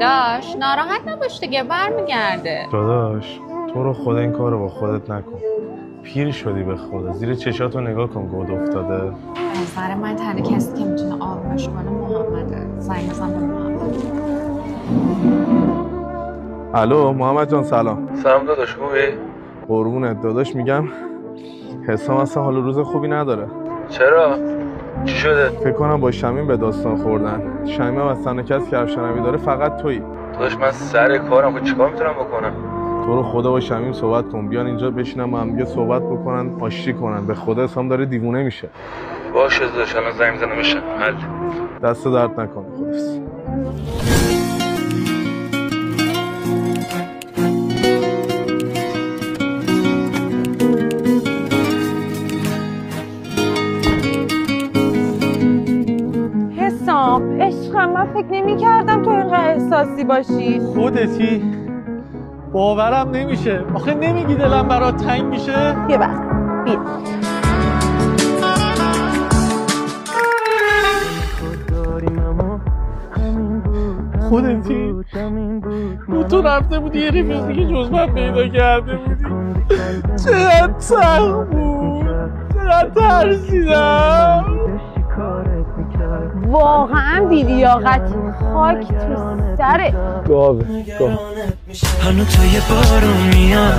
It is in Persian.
داش ناراحت نباش دیگه برمیگرده. داداش تو رو خدا این کارو با خودت نکن. پیر شدی به خدا. زیر چشاتو نگاه کن گود افتاده. نظر من تنها کسی که میتونه آرومش کنه محمده. زنگ بزن به محمد. الو محمد جان سلام. سلام داداش خوبی؟ قربونت داداش میگم حسام اصلا حال روز خوبی نداره. چرا؟ چی شده؟ فکر کنم با شمیم به داستان خوردن. شمیم هم از تنها کسی که افشانوی داره فقط تویی. داداش من سر کارم، خب چیکار میتونم بکنم؟ تو رو خدا با شمیم صحبت کن، بیان اینجا بشینن با هم دیگه صحبت بکنن، آشتی کنن. به خدا حسام داره دیوونه میشه. باشه داداش الان زنگ میزنم بشه حل. دست درد نکنه. خلاص. حسام عشقم، من فکر نمی‌کردم تو اینقدر احساسی باشی. خودتی؟ باورم نمیشه. آخه نمیگی دلم برات تنگ میشه؟ یه وقت بیا. خودتی؟ تو رفته بودی یه ریفیز دیگه جز من پیدا کرده بودی. چقدر سخت بود، چقدر ترسیدم. واقعا بیلیاقتی. خاک تو سرت. گاوه. هنو تا یه بارون میاد